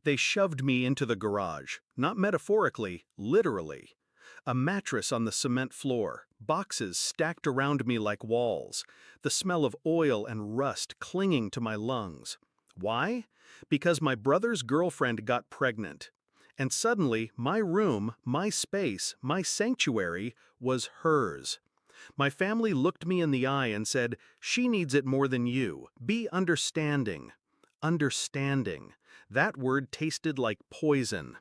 They shoved me into the garage, not metaphorically, literally. A mattress on the cement floor, boxes stacked around me like walls, the smell of oil and rust clinging to my lungs. Why? Because my brother's girlfriend got pregnant. And suddenly, my room, my space, my sanctuary was hers. My family looked me in the eye and said, "She needs it more than you. Be understanding." Understanding. That word tasted like poison.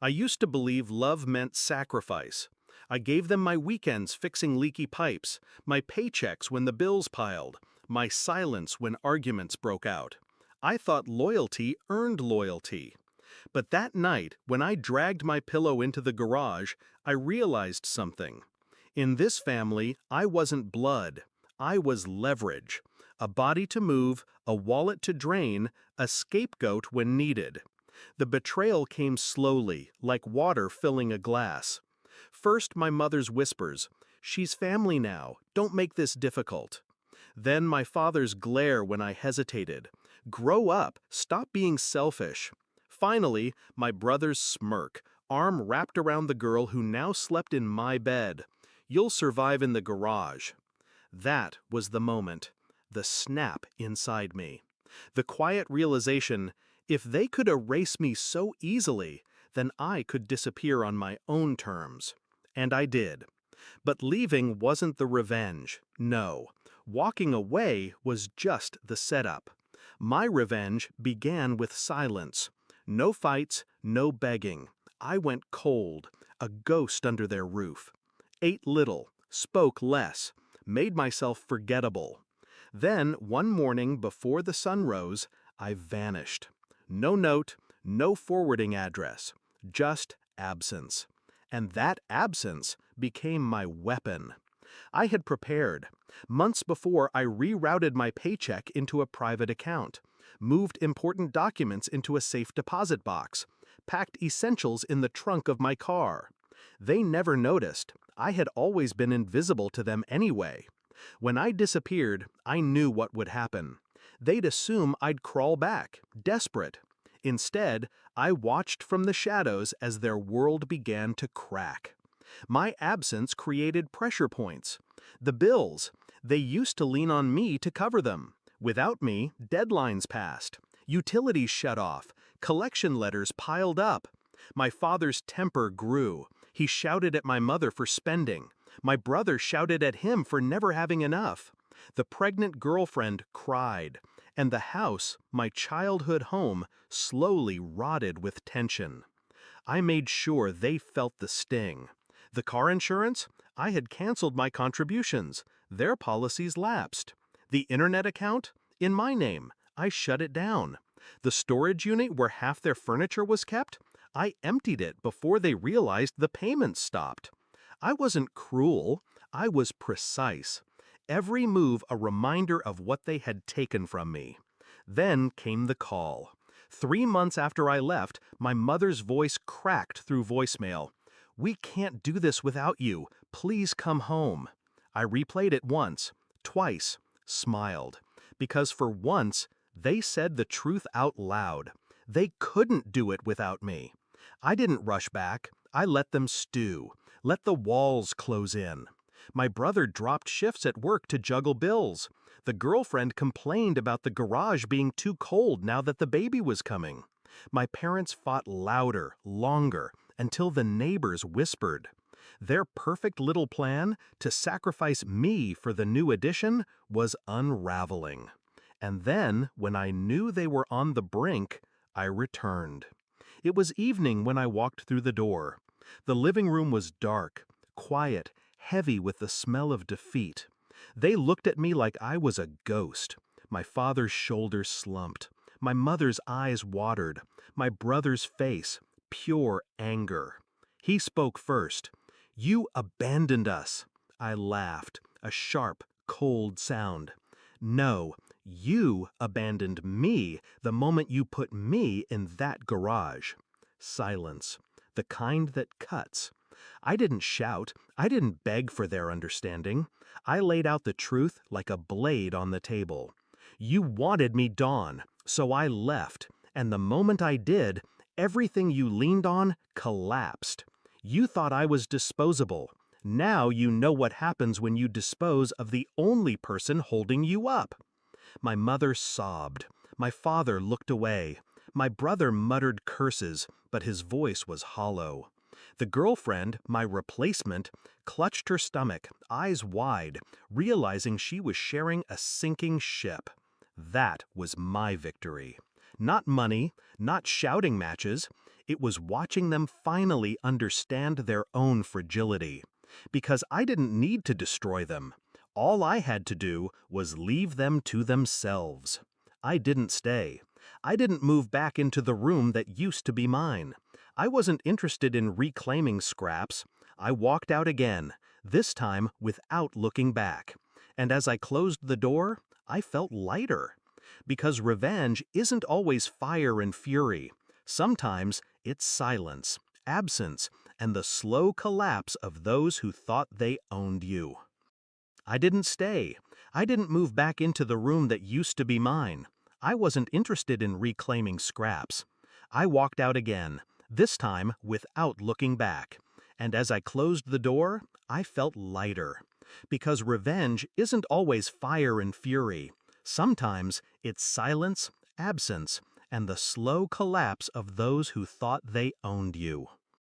I used to believe love meant sacrifice. I gave them my weekends fixing leaky pipes, my paychecks when the bills piled, my silence when arguments broke out. I thought loyalty earned loyalty. But that night, when I dragged my pillow into the garage, I realized something. In this family, I wasn't blood. I was leverage. A body to move, a wallet to drain, a scapegoat when needed. The betrayal came slowly, like water filling a glass. First, my mother's whispers, "She's family now, don't make this difficult." Then my father's glare when I hesitated, "Grow up, stop being selfish." Finally, my brother's smirk, arm wrapped around the girl who now slept in my bed. "You'll survive in the garage." That was the moment, the snap inside me. The quiet realization, if they could erase me so easily, then I could disappear on my own terms. And I did. But leaving wasn't the revenge. No. Walking away was just the setup. My revenge began with silence. No fights, no begging. I went cold, a ghost under their roof. Ate little, spoke less, made myself forgettable. Then, one morning before the sun rose, I vanished. No note, no forwarding address, just absence. And that absence became my weapon. I had prepared. Months before, I rerouted my paycheck into a private account, moved important documents into a safe deposit box, packed essentials in the trunk of my car. They never noticed. I had always been invisible to them anyway. When I disappeared, I knew what would happen. They'd assume I'd crawl back, desperate. Instead, I watched from the shadows as their world began to crack. My absence created pressure points. The bills, they used to lean on me to cover them. Without me, deadlines passed. Utilities shut off. Collection letters piled up. My father's temper grew. He shouted at my mother for spending. My brother shouted at him for never having enough. The pregnant girlfriend cried. And the house, my childhood home, slowly rotted with tension. I made sure they felt the sting. The car insurance? I had canceled my contributions. Their policies lapsed. The internet account? In my name. I shut it down. The storage unit where half their furniture was kept? I emptied it before they realized the payments stopped. I wasn't cruel. I was precise. Every move a reminder of what they had taken from me. Then came the call. 3 months after I left, my mother's voice cracked through voicemail. "We can't do this without you. Please come home." I replayed it once, twice, smiled. Because for once, they said the truth out loud. They couldn't do it without me. I didn't rush back. I let them stew. Let the walls close in. My brother dropped shifts at work to juggle bills. The girlfriend complained about the garage being too cold now that the baby was coming. My parents fought louder, longer, until the neighbors whispered. Their perfect little plan to sacrifice me for the new addition was unraveling. And then, when I knew they were on the brink, I returned. It was evening when I walked through the door. The living room was dark, quiet, heavy with the smell of defeat. They looked at me like I was a ghost. My father's shoulders slumped. My mother's eyes watered. My brother's face, pure anger. He spoke first. "You abandoned us." I laughed, a sharp, cold sound. "No, you abandoned me the moment you put me in that garage." Silence, the kind that cuts. I didn't shout. I didn't beg for their understanding. I laid out the truth like a blade on the table. You wanted me, Dawn, so I left, and the moment I did, Everything you leaned on collapsed. You thought I was disposable. Now you know what happens when you dispose of the only person holding you up. My mother sobbed. My father looked away. My brother muttered curses, but his voice was hollow. The girlfriend, my replacement, clutched her stomach, eyes wide, realizing she was sharing a sinking ship. That was my victory. Not money, not shouting matches. It was watching them finally understand their own fragility. Because I didn't need to destroy them. All I had to do was leave them to themselves. I didn't stay. I didn't move back into the room that used to be mine. I wasn't interested in reclaiming scraps. I walked out again, this time without looking back. And as I closed the door, I felt lighter. Because revenge isn't always fire and fury. Sometimes it's silence, absence, and the slow collapse of those who thought they owned you. I didn't stay. I didn't move back into the room that used to be mine. I wasn't interested in reclaiming scraps. I walked out again, this time without looking back. And as I closed the door, I felt lighter. Because revenge isn't always fire and fury. Sometimes it's silence, absence, and the slow collapse of those who thought they owned you.